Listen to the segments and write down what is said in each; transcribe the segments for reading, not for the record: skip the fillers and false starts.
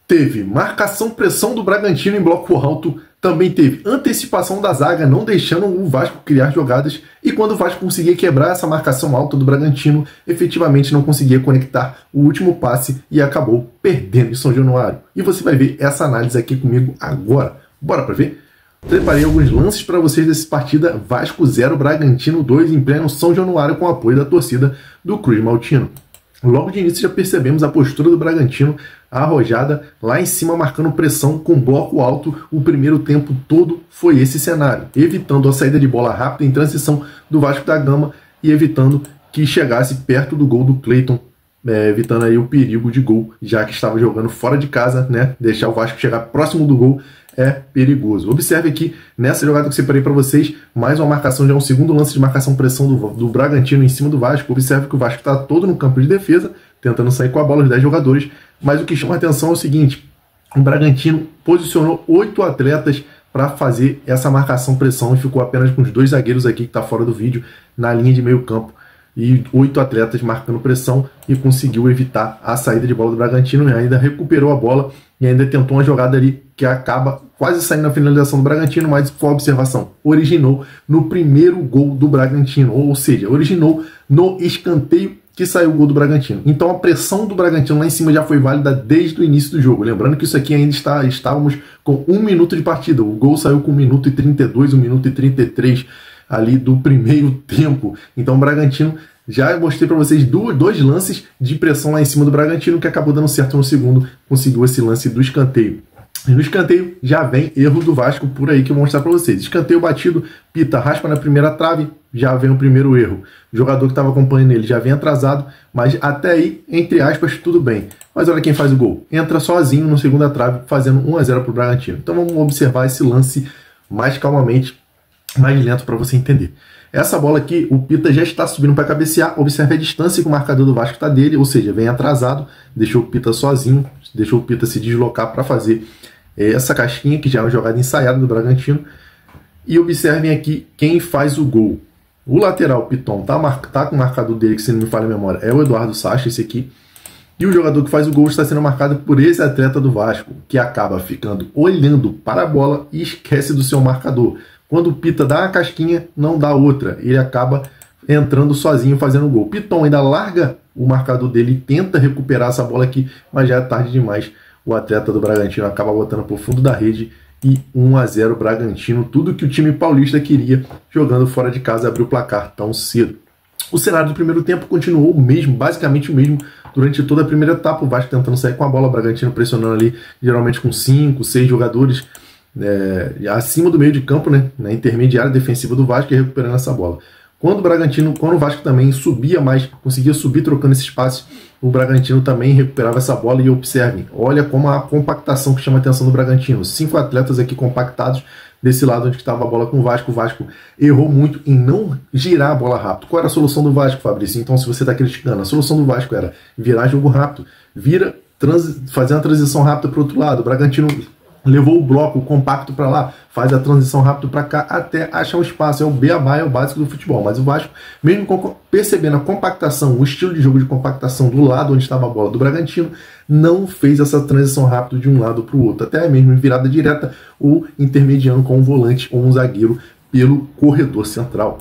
Teve marcação-pressão do Bragantino em bloco alto, também teve antecipação da zaga, não deixando o Vasco criar jogadas, e quando o Vasco conseguia quebrar essa marcação alta do Bragantino, efetivamente não conseguia conectar o último passe e acabou perdendo em São Januário. E você vai ver essa análise aqui comigo agora. Bora para ver? Preparei alguns lances para vocês dessa partida Vasco 0, Bragantino 2 em pleno São Januário com apoio da torcida do Cruz Maltino. Logo de início já percebemos a postura do Bragantino arrojada lá em cima, marcando pressão com bloco alto. O primeiro tempo todo foi esse cenário, evitando a saída de bola rápida em transição do Vasco da Gama e evitando que chegasse perto do gol do Cleiton, evitando aí o perigo de gol, já que estava jogando fora de casa, né? Deixar o Vasco chegar próximo do gol é perigoso. Observe aqui, nessa jogada que eu separei para vocês, mais uma marcação, já um segundo lance de marcação-pressão do Bragantino em cima do Vasco. Observe que o Vasco está todo no campo de defesa, tentando sair com a bola, os 10 jogadores, mas o que chama a atenção é o seguinte: o Bragantino posicionou 8 atletas para fazer essa marcação-pressão e ficou apenas com os 2 zagueiros aqui, que está fora do vídeo, na linha de meio campo, e 8 atletas marcando pressão, e conseguiu evitar a saída de bola do Bragantino, e ainda recuperou a bola e ainda tentou uma jogada ali que acaba quase saindo na finalização do Bragantino, mas foi a observação, originou no primeiro gol do Bragantino, ou seja, originou no escanteio que saiu o gol do Bragantino. Então a pressão do Bragantino lá em cima já foi válida desde o início do jogo. Lembrando que isso aqui ainda estávamos com 1 minuto de partida, o gol saiu com 1 minuto e 32, 1 minuto e 33 ali do primeiro tempo. Então o Bragantino, já mostrei para vocês 2 lances de pressão lá em cima do Bragantino, que acabou dando certo no segundo, conseguiu esse lance do escanteio. E no escanteio já vem erro do Vasco por aí que eu vou mostrar para vocês. Escanteio batido, Pita raspa na primeira trave, já vem o primeiro erro. O jogador que estava acompanhando ele já vem atrasado, mas até aí, entre aspas, tudo bem. Mas olha quem faz o gol. Entra sozinho no segunda trave, fazendo 1-0 para o Bragantino. Então vamos observar esse lance mais calmamente, mais lento para você entender. Essa bola aqui, o Pita já está subindo para cabecear. Observe a distância que o marcador do Vasco está dele, ou seja, vem atrasado, deixou o Pita sozinho, deixou o Pita se deslocar para fazer essa casquinha, que já é uma jogada ensaiada do Bragantino. E observem aqui quem faz o gol. O lateral, Piton, tá com o marcador dele, que se não me falha a memória, é o Eduardo Sacha, esse aqui. E o jogador que faz o gol está sendo marcado por esse atleta do Vasco, que acaba ficando olhando para a bola e esquece do seu marcador. Quando o Pita dá uma casquinha, não dá outra. Ele acaba entrando sozinho fazendo o gol. Piton ainda larga o marcador dele e tenta recuperar essa bola aqui, mas já é tarde demais. O atleta do Bragantino acaba botando para o fundo da rede e 1-0 Bragantino. Tudo que o time paulista queria, jogando fora de casa, abriu o placar tão cedo. O cenário do primeiro tempo continuou o mesmo, basicamente o mesmo, durante toda a primeira etapa. O Vasco tentando sair com a bola, o Bragantino pressionando ali, geralmente com 5, 6 jogadores acima do meio de campo, né, na intermediária defensiva do Vasco, e recuperando essa bola. Quando o Vasco também subia mais, conseguia subir trocando esses passes, o Bragantino também recuperava essa bola. E observem, olha como a compactação que chama a atenção do Bragantino. 5 atletas aqui compactados desse lado onde estava a bola com o Vasco. O Vasco errou muito em não girar a bola rápido. Qual era a solução do Vasco, Fabrício? Então, se você está criticando, a solução do Vasco era virar jogo rápido, fazer uma transição rápida para o outro lado. O Bragantino levou o bloco compacto para lá, faz a transição rápido para cá até achar um espaço. É o beabá, é o básico do futebol. Mas o Vasco, mesmo percebendo a compactação, o estilo de jogo de compactação do lado onde estava a bola do Bragantino, não fez essa transição rápida de um lado para o outro, até mesmo em virada direta ou intermediando com um volante ou um zagueiro pelo corredor central.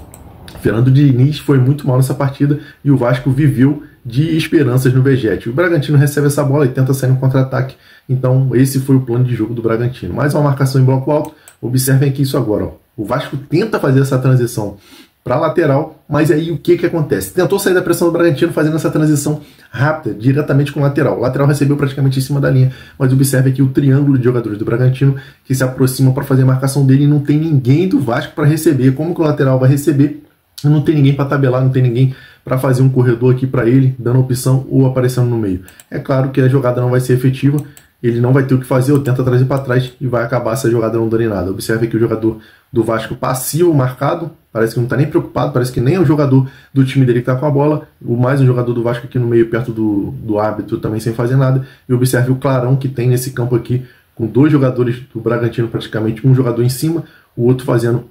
Fernando Diniz foi muito mal nessa partida e o Vasco viveu de esperanças no Vegete. O Bragantino recebe essa bola e tenta sair no contra-ataque. Então esse foi o plano de jogo do Bragantino. Mais uma marcação em bloco alto. Observem aqui isso agora. Ó. O Vasco tenta fazer essa transição para a lateral, mas aí o que acontece? Tentou sair da pressão do Bragantino fazendo essa transição rápida, diretamente com o lateral. O lateral recebeu praticamente em cima da linha, mas observe aqui o triângulo de jogadores do Bragantino que se aproximam para fazer a marcação dele e não tem ninguém do Vasco para receber. Como que o lateral vai receber? Não tem ninguém para tabelar, não tem ninguém para fazer um corredor aqui para ele, dando opção ou aparecendo no meio. É claro que a jogada não vai ser efetiva, ele não vai ter o que fazer, ou tenta trazer para trás e vai acabar essa jogada não dando em nada. Observe aqui o jogador do Vasco passivo marcado, parece que não está nem preocupado, parece que nem é o jogador do time dele que está com a bola, o mais um jogador do Vasco aqui no meio, perto do árbitro, também sem fazer nada. E observe o clarão que tem nesse campo aqui, com 2 jogadores do Bragantino praticamente, um jogador em cima, o outro fazendo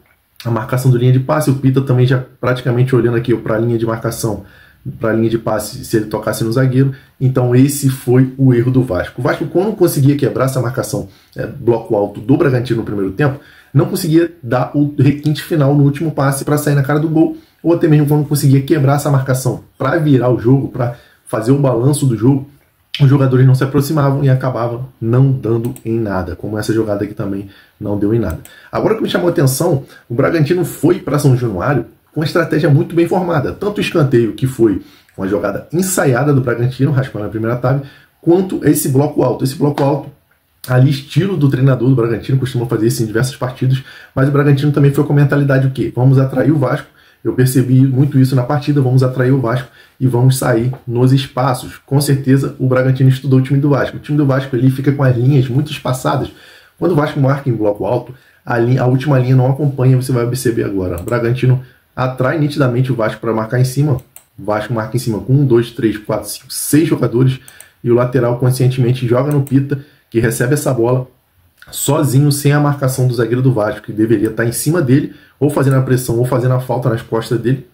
a marcação do linha de passe. O Pita também já praticamente olhando aqui para a linha de marcação para a linha de passe se ele tocasse no zagueiro. Então esse foi o erro do Vasco. O Vasco, quando conseguia quebrar essa marcação bloco alto do Bragantino no primeiro tempo, não conseguia dar o requinte final no último passe para sair na cara do gol, ou até mesmo quando conseguia quebrar essa marcação para virar o jogo, para fazer o balanço do jogo, os jogadores não se aproximavam e acabavam não dando em nada, como essa jogada aqui também não deu em nada. Agora, o que me chamou a atenção, o Bragantino foi para São Januário com uma estratégia muito bem formada, tanto o escanteio, que foi uma jogada ensaiada do Bragantino, raspando na primeira trave, quanto esse bloco alto. Esse bloco alto, ali, estilo do treinador do Bragantino, costuma fazer isso em diversos partidos, mas o Bragantino também foi com a mentalidade o quê? Vamos atrair o Vasco. Eu percebi muito isso na partida, vamos atrair o Vasco e vamos sair nos espaços. Com certeza o Bragantino estudou o time do Vasco. O time do Vasco ele fica com as linhas muito espaçadas. Quando o Vasco marca em bloco alto, a última linha não acompanha, você vai perceber agora. O Bragantino atrai nitidamente o Vasco para marcar em cima. O Vasco marca em cima com 1, 2, 3, 4, 5, 6 jogadores e o lateral conscientemente joga no Pita, que recebe essa bola sozinho, sem a marcação do zagueiro do Vasco, que deveria estar em cima dele, ou fazendo a pressão, ou fazendo a falta nas costas dele,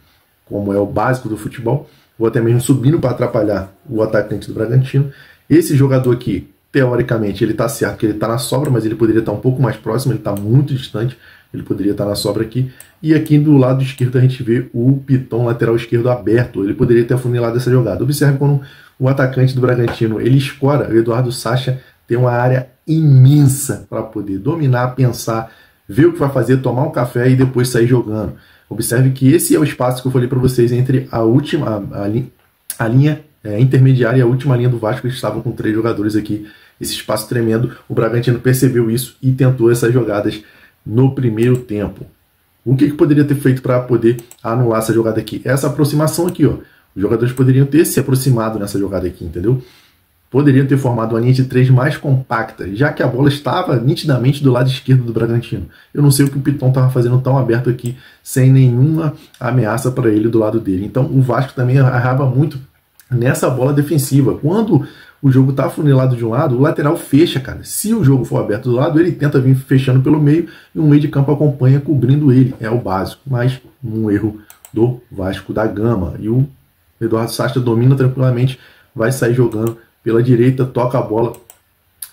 como é o básico do futebol, ou até mesmo subindo para atrapalhar o atacante do Bragantino. Esse jogador aqui, teoricamente, ele está certo que ele está na sobra, mas ele poderia estar um pouco mais próximo, ele está muito distante, ele poderia estar na sobra aqui. E aqui do lado esquerdo a gente vê o Piton, lateral esquerdo, aberto, ele poderia ter afunilado essa jogada. Observe quando o atacante do Bragantino, ele escora, o Eduardo Sacha tem uma área imensa para poder dominar, pensar, ver o que vai fazer, tomar um café e depois sair jogando. Observe que esse é o espaço que eu falei para vocês entre a linha intermediária e a última linha do Vasco. Eles estavam com 3 jogadores aqui, esse espaço tremendo. O Bragantino percebeu isso e tentou essas jogadas no primeiro tempo. O que poderia ter feito para poder anular essa jogada aqui? Essa aproximação aqui, ó. Os jogadores poderiam ter se aproximado nessa jogada aqui, entendeu? Poderiam ter formado uma linha de 3 mais compacta, já que a bola estava nitidamente do lado esquerdo do Bragantino. Eu não sei o que o Piton estava fazendo tão aberto aqui, sem nenhuma ameaça para ele do lado dele. Então o Vasco também errava muito nessa bola defensiva. Quando o jogo está afunilado de um lado, o lateral fecha, cara. Se o jogo for aberto do lado, ele tenta vir fechando pelo meio e o meio de campo acompanha cobrindo ele. É o básico, mas um erro do Vasco da Gama. E o Eduardo Sacha domina tranquilamente, vai sair jogando pela direita, toca a bola.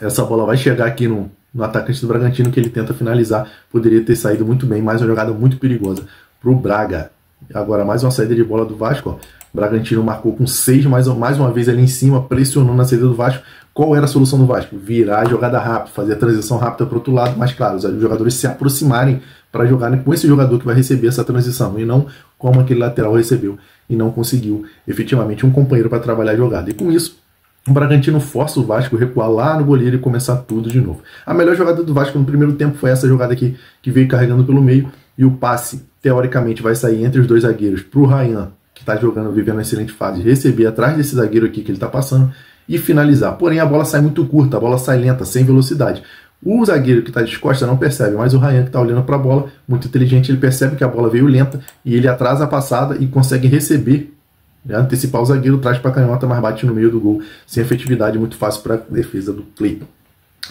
Essa bola vai chegar aqui no atacante do Bragantino, que ele tenta finalizar. Poderia ter saído muito bem, mais uma jogada muito perigosa para o Braga. Agora mais uma saída de bola do Vasco, ó. O Bragantino marcou com 6, mais uma vez ali em cima, pressionando na saída do Vasco. Qual era a solução do Vasco? Virar a jogada rápida, fazer a transição rápida para o outro lado, mas claro, os jogadores se aproximarem para jogar com esse jogador que vai receber essa transição, e não como aquele lateral recebeu e não conseguiu efetivamente um companheiro para trabalhar a jogada. E com isso, o Bragantino força o Vasco a recuar lá no goleiro e começar tudo de novo. A melhor jogada do Vasco no primeiro tempo foi essa jogada aqui, que veio carregando pelo meio, e o passe, teoricamente, vai sair entre os 2 zagueiros para o Ryan, que está jogando, vivendo uma excelente fase, receber atrás desse zagueiro aqui que ele está passando e finalizar. Porém, a bola sai muito curta, a bola sai lenta, sem velocidade. O zagueiro que está de costas não percebe, mas o Ryan, que está olhando para a bola, muito inteligente, ele percebe que a bola veio lenta e ele atrasa a passada e consegue receber, né, antecipar o zagueiro, traz para a canhota, mas bate no meio do gol, sem efetividade, muito fácil para a defesa do Cleiton.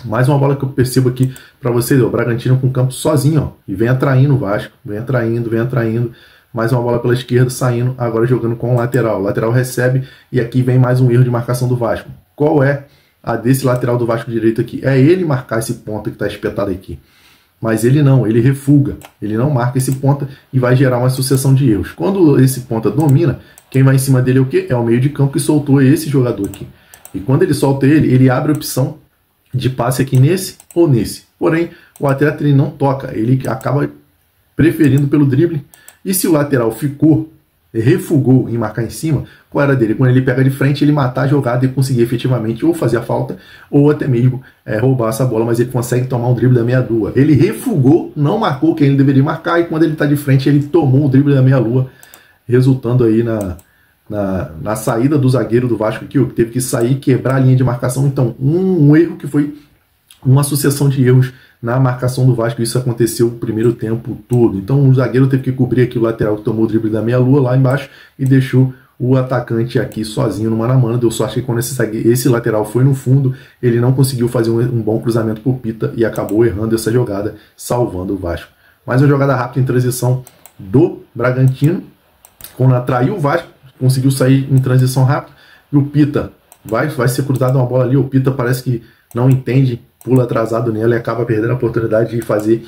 Mais uma bola que eu percebo aqui para vocês, o Bragantino com o campo sozinho, ó, e vem atraindo o Vasco, vem atraindo. Mais uma bola pela esquerda, saindo, agora jogando com o lateral. O lateral recebe e aqui vem mais um erro de marcação do Vasco. Qual é a desse lateral do Vasco direito aqui? É ele marcar esse ponta que está espetado aqui. Mas ele não, ele refuga. Ele não marca esse ponta e vai gerar uma sucessão de erros. Quando esse ponta domina, quem vai em cima dele é o quê? É o meio de campo que soltou esse jogador aqui. E quando ele solta ele abre a opção de passe aqui nesse ou nesse. Porém, o atleta ele não toca, ele acaba preferindo pelo drible. E se o lateral refugou em marcar em cima, qual era dele? Quando ele pega de frente, ele matar a jogada e conseguir efetivamente ou fazer a falta ou até mesmo roubar essa bola, mas ele consegue tomar um drible da meia-lua. Ele refugou, não marcou quem ele deveria marcar, e quando ele está de frente, ele tomou o drible da meia-lua, resultando aí na saída do zagueiro do Vasco aqui, que teve que sair, quebrar a linha de marcação. Então, um erro que foi uma sucessão de erros na marcação do Vasco. Isso aconteceu o primeiro tempo todo. Então o zagueiro teve que cobrir aqui o lateral que tomou o drible da meia-lua lá embaixo e deixou o atacante aqui sozinho no mano a mano. Deu sorte que quando esse lateral foi no fundo, ele não conseguiu fazer um bom cruzamento pro Pita e acabou errando essa jogada, salvando o Vasco. Mais uma jogada rápida em transição do Bragantino. Quando atraiu o Vasco, conseguiu sair em transição rápida, e o Pita vai ser cruzado uma bola ali, o Pita parece que não entende, pula atrasado nela e acaba perdendo a oportunidade de fazer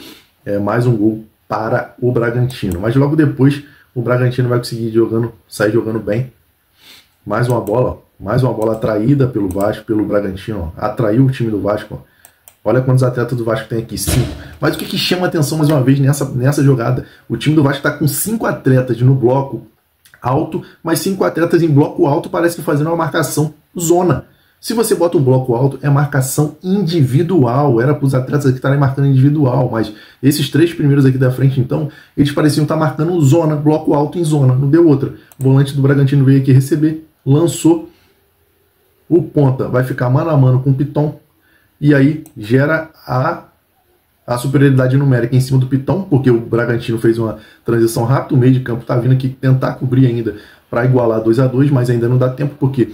mais um gol para o Bragantino. Mas logo depois o Bragantino vai conseguir sair jogando bem. Mais uma bola atraída pelo Vasco, pelo Bragantino, ó. Atraiu o time do Vasco, ó. Olha quantos atletas do Vasco tem aqui, 5. Mas o que chama atenção mais uma vez nessa jogada? O time do Vasco está com 5 atletas no bloco alto, mas 5 atletas em bloco alto parece que fazendo uma marcação zona. Se você bota o bloco alto, é marcação individual. Era para os atletas aqui estarem marcando individual, mas esses 3 primeiros aqui da frente, então, eles pareciam estar marcando zona, bloco alto em zona. Não deu outra. O volante do Bragantino veio aqui receber, lançou. O ponta vai ficar mano a mano com o Piton. E aí gera a superioridade numérica em cima do Piton, porque o Bragantino fez uma transição rápida, o meio de campo está vindo aqui tentar cobrir ainda para igualar 2-2, mas ainda não dá tempo, porque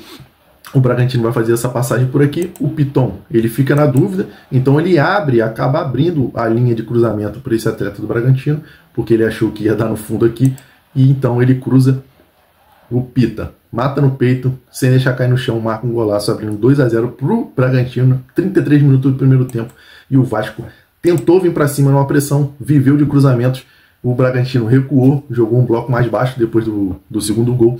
o Bragantino vai fazer essa passagem por aqui, o Piton ele fica na dúvida, então ele acaba abrindo a linha de cruzamento para esse atleta do Bragantino, porque ele achou que ia dar no fundo aqui, e então ele cruza o Pita. Mata no peito, sem deixar cair no chão, marca um golaço, abrindo 2-0 para o Bragantino, 33 minutos do primeiro tempo, e o Vasco tentou vir para cima numa pressão, viveu de cruzamentos, o Bragantino recuou, jogou um bloco mais baixo depois do segundo gol,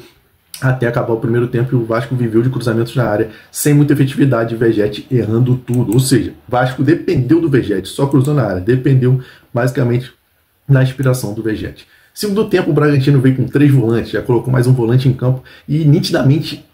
até acabar o primeiro tempo, e o Vasco viveu de cruzamentos na área, sem muita efetividade, Vegetti errando tudo, ou seja, Vasco dependeu do Vegetti, só cruzou na área, dependeu basicamente da inspiração do Vegetti. Segundo tempo, o Bragantino veio com 3 volantes, já colocou mais um volante em campo e nitidamente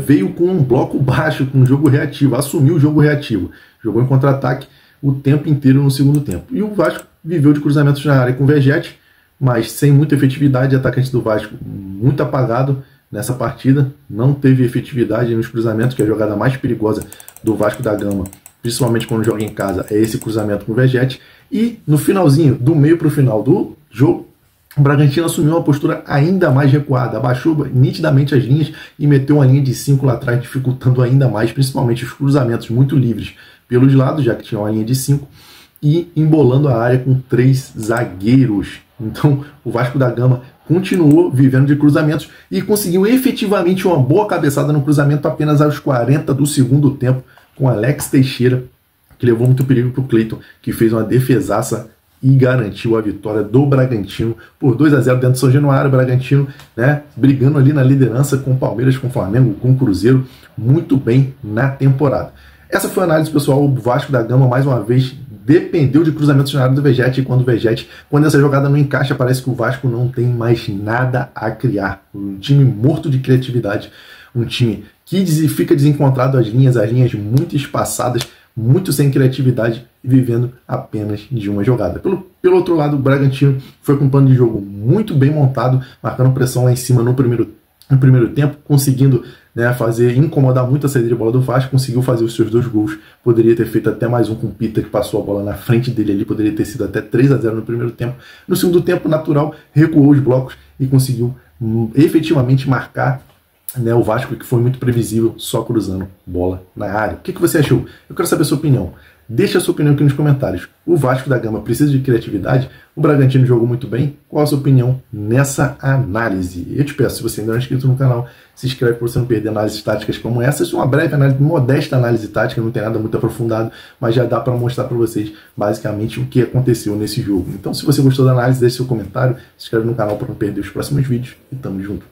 veio com um bloco baixo, com um jogo reativo, assumiu o jogo reativo, jogou em contra-ataque o tempo inteiro no segundo tempo. E o Vasco viveu de cruzamentos na área com o Vegetti, mas sem muita efetividade, atacante do Vasco muito apagado nessa partida, não teve efetividade nos cruzamentos, que é a jogada mais perigosa do Vasco da Gama, principalmente quando joga em casa, é esse cruzamento com o Vegetti. E no finalzinho, do meio para o final do jogo, o Bragantino assumiu uma postura ainda mais recuada, abaixou nitidamente as linhas e meteu uma linha de 5 lá atrás, dificultando ainda mais, principalmente os cruzamentos muito livres pelos lados, já que tinha uma linha de 5, e embolando a área com 3 zagueiros. Então o Vasco da Gama continuou vivendo de cruzamentos e conseguiu efetivamente uma boa cabeçada no cruzamento apenas aos 40 do segundo tempo, com Alex Teixeira, que levou muito perigo para o Cleiton, que fez uma defesaça e garantiu a vitória do Bragantino por 2-0 dentro do São Januário. O Bragantino, né, brigando ali na liderança com o Palmeiras, com o Flamengo, com o Cruzeiro, muito bem na temporada. Essa foi a análise, pessoal. O Vasco da Gama, mais uma vez, dependeu de cruzamentos na área do Vegetti, e quando essa jogada não encaixa, parece que o Vasco não tem mais nada a criar. Um time morto de criatividade, um time que fica desencontrado, as linhas muito espaçadas, muito sem criatividade e vivendo apenas de uma jogada. Pelo outro lado, o Bragantino foi com um plano de jogo muito bem montado, marcando pressão lá em cima no primeiro tempo, conseguindo, né, incomodar muito a saída de bola do Vasco, conseguiu fazer os seus 2 gols, poderia ter feito até mais um com o Pita, que passou a bola na frente dele ali, poderia ter sido até 3-0 no primeiro tempo. No segundo tempo, natural, recuou os blocos e conseguiu efetivamente marcar, né, o Vasco, que foi muito previsível, só cruzando bola na área. O que você achou? Eu quero saber a sua opinião. Deixa a sua opinião aqui nos comentários. O Vasco da Gama precisa de criatividade? O Bragantino jogou muito bem? Qual a sua opinião nessa análise? Eu te peço, se você ainda não é inscrito no canal, se inscreve para você não perder análises táticas como essa. Isso é uma breve análise, modesta análise tática, não tem nada muito aprofundado, mas já dá para mostrar para vocês basicamente o que aconteceu nesse jogo. Então, se você gostou da análise, deixe seu comentário, se inscreve no canal para não perder os próximos vídeos e tamo junto.